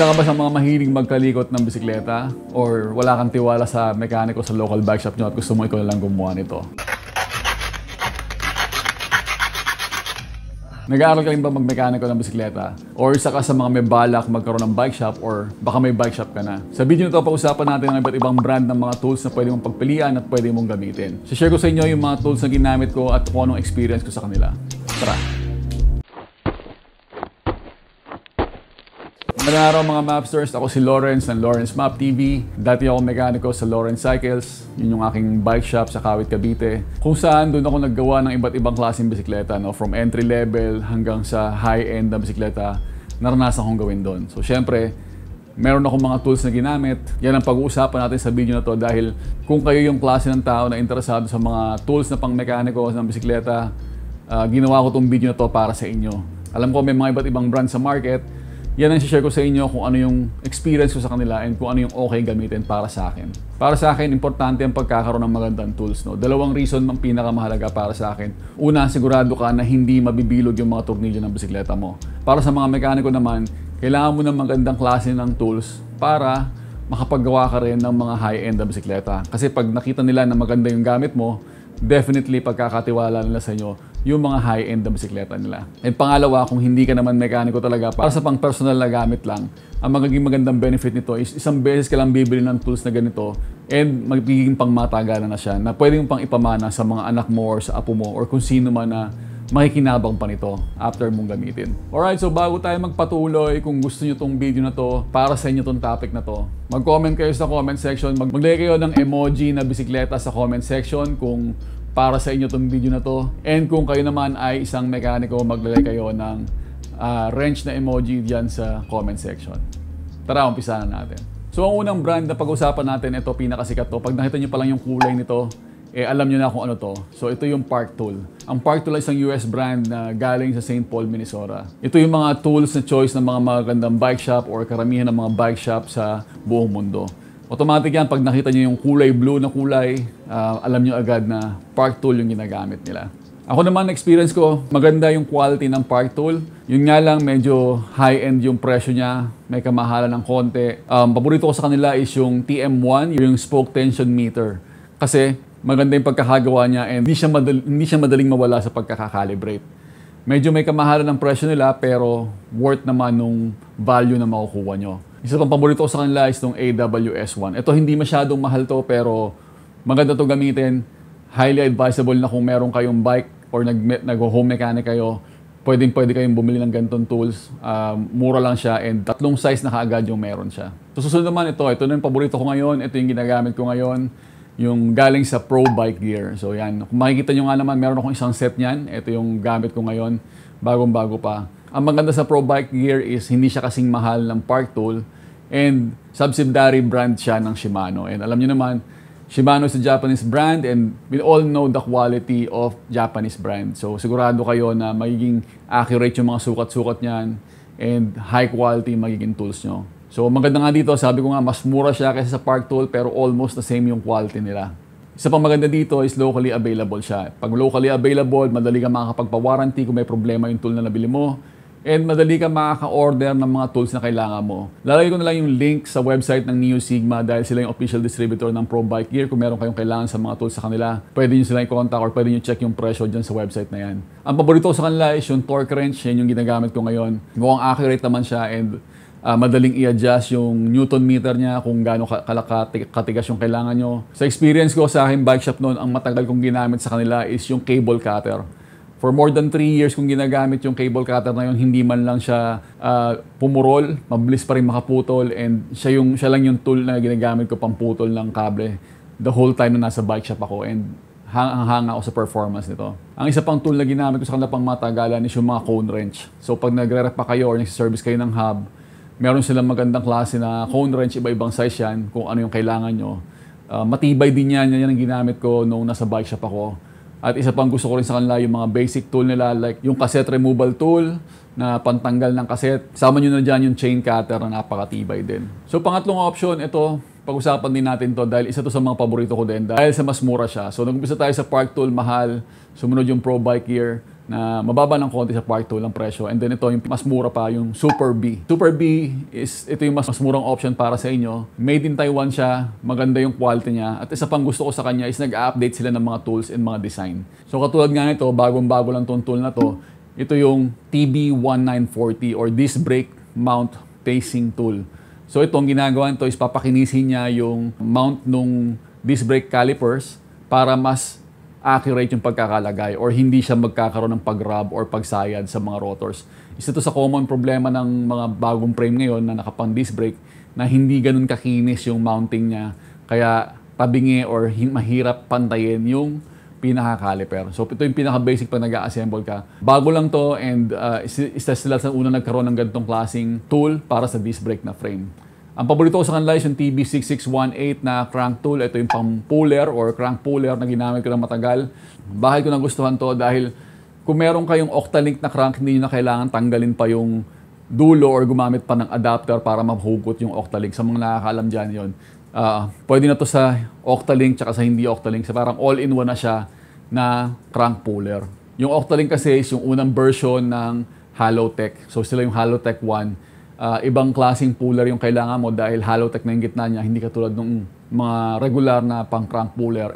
Isa ka ba sa mga mahilig magkalikot ng bisikleta? Or wala kang tiwala sa mekaniko sa local bike shop nyo at gusto mo ikaw na lang gumawa nito? Nag-aaral ka rin ba magmekaniko ng bisikleta? Or isa ka sa mga may balak magkaroon ng bike shop or baka may bike shop ka na? Sa video nito, pag-usapan natin ang iba't ibang brand ng mga tools na pwede mong pagpilian at pwede mong gamitin. Share ko sa inyo yung mga tools na ginamit ko at kung anong experience ko sa kanila. Tara! Magandang araw mga Mapsters, ako si Lawrence ng Lawrence Map TV. Dati ako mekaniko sa Lawrence Cycles, yun yung aking bike shop sa Kawit, Cavite. Kung saan doon ako naggawa ng iba't ibang klaseng bisikleta, no? From entry level hanggang sa high-end na bisikleta, naranasan kong gawin doon. So syempre, meron akong mga tools na ginamit. Yan ang pag-uusapan natin sa video na to dahil kung kayo yung klase ng tao na interesado sa mga tools na pang mekaniko ng bisikleta, ginawa ko tong video na to para sa inyo. Alam ko may mga iba't ibang brand sa market. Yan ang share ko sa inyo kung ano yung experience ko sa kanila and kung ano yung okay gamitin para sa akin. Para sa akin, importante ang pagkakaroon ng magandang tools. No? Dalawang reason ang pinakamahalaga para sa akin. Una, sigurado ka na hindi mabibilog yung mga tornilyo ng bisikleta mo. Para sa mga mekaniko naman, kailangan mo ng magandang klase ng tools para makapaggawa ka rin ng mga high-end na bisikleta. Kasi pag nakita nila na maganda yung gamit mo, definitely pagkakatiwala nila sa inyo yung mga high-end na bisikleta nila. And pangalawa, kung hindi ka naman mekaniko talaga, para sa pang personal na gamit lang, ang magiging magandang benefit nito is isang beses ka lang bibili ng tools na ganito and magiging pangmatagalan na siya na pwede mong pang ipamana sa mga anak mo or sa apo mo or kung sino man na makikinabang pa nito after mong gamitin. Alright, so bago tayo magpatuloy, kung gusto nyo tong video na to, para sa inyo tong topic na to, mag-comment kayo sa comment section, maglagay kayo ng emoji na bisikleta sa comment section kung para sa inyo tong video na to. And kung kayo naman ay isang mekaniko, maglagay kayo ng wrench na emoji dyan sa comment section. Tara, umpisa na natin. So ang unang brand na pag-usapan natin, ito pinakasikat to. Pag nakita nyo pa lang yung kulay nito, alam nyo na kung ano to. So ito yung Park Tool. Ang Park Tool ay isang US brand na galing sa St. Paul, Minnesota. Ito yung mga tools na choice ng mga magandang bike shop or karamihan ng mga bike shop sa buong mundo. Automatic yan, pag nakita nyo yung kulay blue na kulay, alam nyo agad na Park Tool yung ginagamit nila. Ako naman, experience ko, maganda yung quality ng Park Tool. Yun nga lang, medyo high-end yung presyo niya, may kamahalan ng konti. Paborito ko sa kanila is yung TM1, yung spoke tension meter. Kasi maganda yung pagkakagawa niya and hindi siya madaling mawala sa pagkakakalibrate. Medyo may kamahalan ng presyo nila pero worth naman nung value na makukuha nyo. Isa pang paborito ko sa kanila is itong AWS-1. Ito hindi masyadong mahal to pero maganda to gamitin. Highly advisable na kung meron kayong bike or nag-home mechanic kayo, pwede kayong bumili ng ganitong tools. Mura lang siya and tatlong size na kaagad yung meron siya. So susunod naman ito na yung paborito ko ngayon. Ito yung ginagamit ko ngayon. Yung galing sa Pro Bike Gear. So yan, kung makikita nyo nga naman, meron akong isang set niyan. Ito yung gamit ko ngayon, bagong-bago pa. Ang maganda sa Pro Bike Gear is hindi siya kasing mahal ng Park Tool and subsidiary brand siya ng Shimano. And alam nyo naman, Shimano is a Japanese brand and we all know the quality of Japanese brand. So sigurado kayo na magiging accurate yung mga sukat-sukat niyan and high quality magiging tools nyo. So maganda nga dito, sabi ko nga, mas mura siya kaysa sa Park Tool pero almost the same yung quality nila. Isa pang maganda dito is locally available siya. Pag locally available, madali ka makakapagpa-warranty kung may problema yung tool na nabili mo. And madali ka makaka-order ng mga tools na kailangan mo. Lalagay ko na lang yung link sa website ng Neo Sigma dahil sila yung official distributor ng Pro Bike Gear. Kung meron kayong kailangan sa mga tools sa kanila, pwede nyo sila i-contact or pwede nyo check yung presyo dyan sa website na yan. Ang paborito ko sa kanila is yung torque wrench. Yan yung ginagamit ko ngayon. Mukhang accurate naman siya and madaling i-adjust yung Newton meter niya kung gaano katigas yung kailangan nyo. Sa experience ko sa aking bike shop noon, ang matagal kong ginamit sa kanila is yung cable cutter. For more than 3 years kung ginagamit yung cable cutter na yun, hindi man lang siya pumurol, mabilis pa rin makaputol and siya lang yung tool na ginagamit ko pang putol ng kable the whole time na nasa bike shop ako and hanga ako sa performance nito. Ang isa pang tool na ginamit ko sa kanila pang matagalan is yung mga cone wrench. So pag nagre-repa kayo or nagsiservice kayo ng hub, meron silang magandang klase na cone wrench, iba-ibang size yan kung ano yung kailangan nyo. Matibay din yan ang ginamit ko nung nasa bike shop ako. At isa pang gusto ko rin sa kanila yung mga basic tool nila like yung cassette removal tool na pantanggal ng cassette. Sama nyo na dyan yung chain cutter na napakatibay din. So pangatlong option, ito, pag-usapan din natin to dahil isa to sa mga paborito ko din dahil sa mas mura siya. So nag-umpisa tayo sa Park Tool, mahal. Sumunod yung Pro Bike Gear. na mababa ng konti sa Park Tool ang presyo. And then ito yung mas mura pa, yung Super B. Super B ito yung mas murang option para sa inyo. Made in Taiwan siya, maganda yung quality niya. At isa pang gusto ko sa kanya is nag-update sila ng mga tools and mga design. So katulad nga nito, bagong-bago lang tong tool na to. Ito yung TB1940 or Disc Brake Mount Pacing Tool. So itong ginagawa nito is papakinisin niya yung mount nung disc brake calipers para mas accurate yung pagkakalagay or hindi siya magkakaroon ng pag-rub or pagsayad sa mga rotors. Isa to sa common problema ng mga bagong frame ngayon na nakapang disc brake na hindi ganun kakinis yung mounting niya. Kaya tabingi or mahirap pantayin yung pinaka-caliper. So ito yung pinaka-basic pag nag-assemble ka. Bago lang to and isa sila sa unang nagkaroon ng ganitong klaseng tool para sa disc brake na frame. Ang paborito ko sa kanila is yung TB6618 na crank tool. Ito yung pang-puller or crank puller na ginamit ko na matagal. Bakit ko nagustuhan to? Dahil kung meron kayong Octalink na crank, hindi nyo na kailangan tanggalin pa yung dulo or gumamit pa ng adapter para mahugot yung Octalink. Sa mga nakakaalam dyan yun. Pwede na to sa Octalink tsaka sa hindi Octalink. So parang all-in-one na siya na crank puller. Yung Octalink kasi is yung unang version ng Halotech. So sila yung Halotech 1. Ibang klaseng puller yung kailangan mo dahil Halotech na yung gitna niya, hindi katulad ng mga regular na pang crank puller,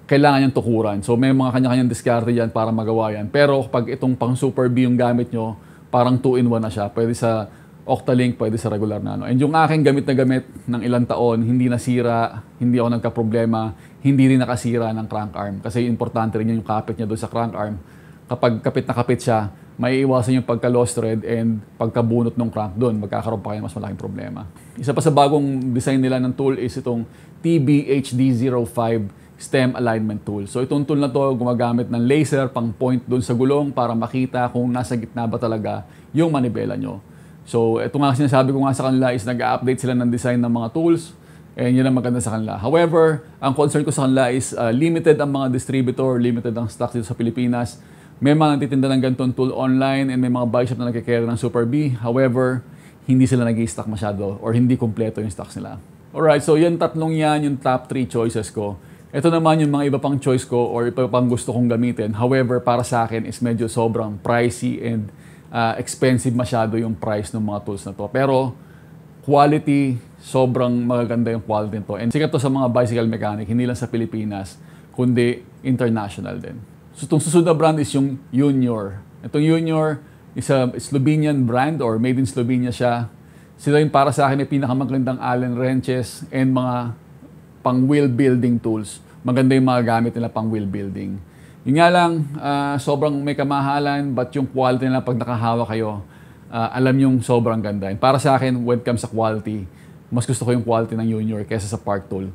kailangan niyang tukuran. So may mga kanya-kanyang diskarte yan para magawa yan. Pero pag itong pang Super B yung gamit nyo, parang 2-in-1 na siya. Pwede sa Octalink, pwede sa regular na ano. And yung aking gamit na gamit ng ilang taon, hindi nasira, hindi ako nagka-problema, hindi rin nakasira ng crank arm. Kasi importante rin yung kapit niya doon sa crank arm. Kapag kapit na kapit siya, may iwasan yung pagka-lost thread and pagkabunot ng crank doon. Magkakaroon pa kayo mas malaking problema. Isa pa sa bagong design nila ng tool is itong TBHD05 Stem Alignment Tool. So itong tool na to gumagamit ng laser pang point doon sa gulong para makita kung nasa gitna ba talaga yung manibela nyo. So ito nga sinasabi ko nga sa kanila is nag-update sila ng design ng mga tools and yun ang maganda sa kanila. However, ang concern ko sa kanila is limited ang mga distributor, limited ang stock dito sa Pilipinas. May mga nagtitinda ng ganitong tool online and may mga buy shop na nagkikarry ng Super B. However, hindi sila nag-i-stock masyado or hindi kompleto yung stocks nila. Alright, so yan tatlong yan yung top 3 choices ko. Ito naman yung mga iba pang choice ko or iba pang gusto kong gamitin. However, para sa akin is medyo sobrang pricey and expensive masyado yung price ng mga tools na to. Pero quality, sobrang magaganda yung quality nito. And sikat to sa mga bicycle mechanic, hindi lang sa Pilipinas, kundi international din. So itong susunod na brand is yung Junior. Itong Junior is a Slovenian brand or made in Slovenia siya. Sila yung para sa akin ay pinakamagandang Allen wrenches and mga pang wheel building tools. Maganda yung mga gamit nila pang wheel building. Yun nga lang, sobrang may kamahalan but yung quality nila pag nakahawak kayo, alam yung sobrang ganda. And para sa akin, when it comes sa quality, mas gusto ko yung quality ng Junior kaysa sa Park Tool.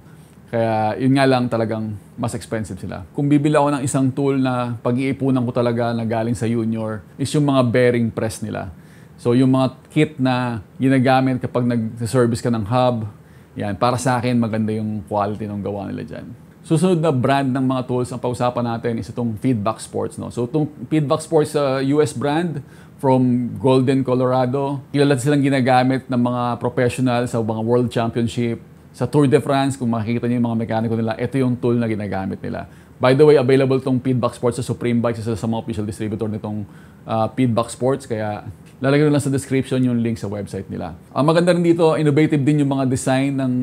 Kaya yun nga lang talagang mas expensive sila. Kung bibili ako ng isang tool na pag-iipunan ko talaga na galing sa Junior is yung mga bearing press nila. So yung mga kit na ginagamit kapag nag-service ka ng hub, yan, para sa akin maganda yung quality ng gawa nila dyan. Susunod na brand ng mga tools ang pag-usapan natin is itong Feedback Sports. No? So itong Feedback Sports US brand from Golden, Colorado. Kilala silang ginagamit ng mga professional sa mga World Championship. Sa Tour de France, kung makikita niyo yung mga mekaniko nila, ito yung tool na ginagamit nila. By the way, available tong Feedback Sports sa Supreme Bikes, isa sa mga official distributor nitong Feedback Sports. Kaya lalagyan lang sa description yung link sa website nila. Ang maganda rin dito, innovative din yung mga design ng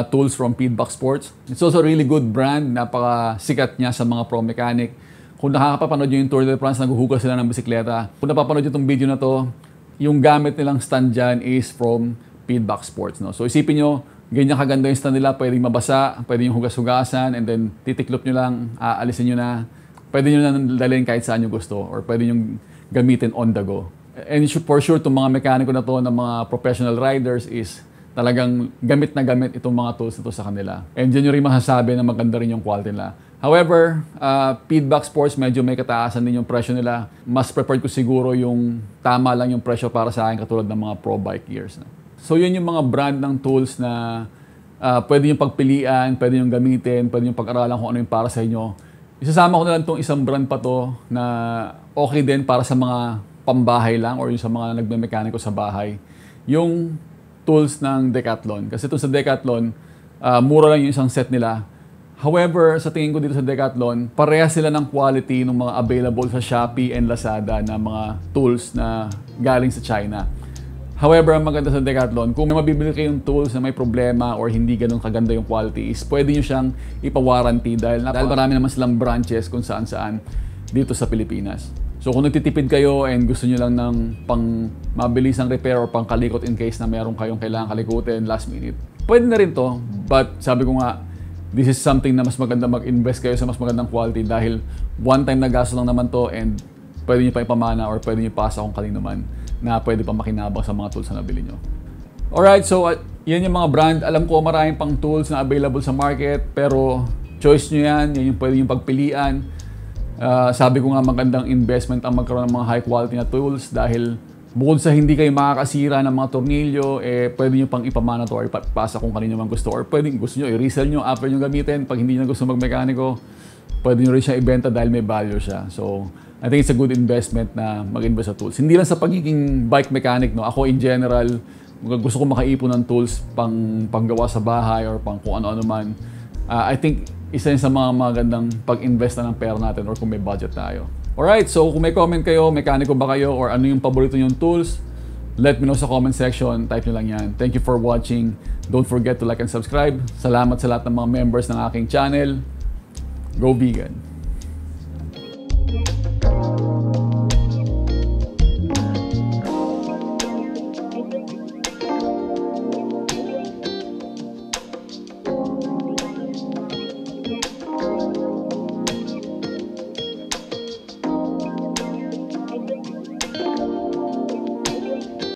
tools from Feedback Sports. It's also a really good brand. Napakasikat niya sa mga pro mechanic. Kung nakakapapanood nyo yung Tour de France, naghuhugas sila ng bisikleta. Kung napapanood nyo itong video na to, yung gamit nilang stand dyan is from Feedback Sports. No? So isipin nyo, ganyan kaganda yung stand nila, pwedeng mabasa, pwedeng yung hugas-hugasan, and then titiklop nyo lang, aalisin nyo na. Pwede nyo na dalhin kahit saan nyo gusto, or pwede nyo gamitin on the go. And for sure, itong mga mekaniko na to, ng mga professional riders is talagang gamit na gamit itong mga tools na to sa kanila. And dyan nyo rin masasabi na maganda rin yung quality nila. However, Feedback Sports, medyo may kataasan din yung presyo nila. Mas preferred ko siguro yung tama lang yung presyo para sa akin katulad ng mga pro bike gears. So yun yung mga brand ng tools na pwede yung pagpilian, pwede yung gamitin, pwede yung pag-aralan kung ano yung para sa inyo. Isasama ko na lang itong isang brand pa to na okay din para sa mga pambahay lang or yung sa mga nagme-mekaniko sa bahay. Yung tools ng Decathlon. Kasi itong sa Decathlon, mura lang yung isang set nila. However, sa tingin ko dito sa Decathlon, pareha sila ng quality ng mga available sa Shopee and Lazada na mga tools na galing sa China. However, ang maganda sa Decathlon, kung may mabibili kayong tools na may problema or hindi ganun kaganda yung quality, is pwede nyo siyang ipa-warranty dahil marami naman silang branches kung saan-saan dito sa Pilipinas. So kung nagtitipid kayo and gusto nyo lang ng pang mabilisang repair or pang kalikot in case na meron kayong kailangan kalikutin last minute, pwede na rin to. But sabi ko nga, this is something na mas maganda mag-invest kayo sa mas magandang quality dahil one time na gasto lang naman to and pwede nyo pa ipamana or pwede nyo ipasa kung kanino man na pwede pa makinabang sa mga tools na nabili nyo. Alright, so yan yung mga brand. Alam ko maraming pang tools na available sa market pero choice nyo yan. Yan yung pwede nyo pagpilian. Sabi ko nga magandang investment ang magkaroon ng mga high quality na tools dahil bukod sa hindi kayo makakasira ng mga tornilyo, pwede nyo pang ipamana to or ipapasa kung kanino man gusto or pwede gusto nyo i-resell nyo after nyo gamitin. Pag hindi nyo gusto magmekaniko, pwede nyo rin siya ibenta dahil may value siya. So, I think it's a good investment na mag-invest sa tools. Hindi lang sa pagiging bike mechanic, no? Ako in general, gusto ko makaipon ng tools panggawa sa bahay or pang kung ano-ano man. I think isa yun sa mga magandang pag-invest na ng pera natin or kung may budget tayo. Alright, so kung may comment kayo, mekaniko ba kayo or ano yung paborito nyong tools, let me know sa comment section. Type nyo lang yan. Thank you for watching. Don't forget to like and subscribe. Salamat sa lahat ng mga members ng aking channel. Go vegan!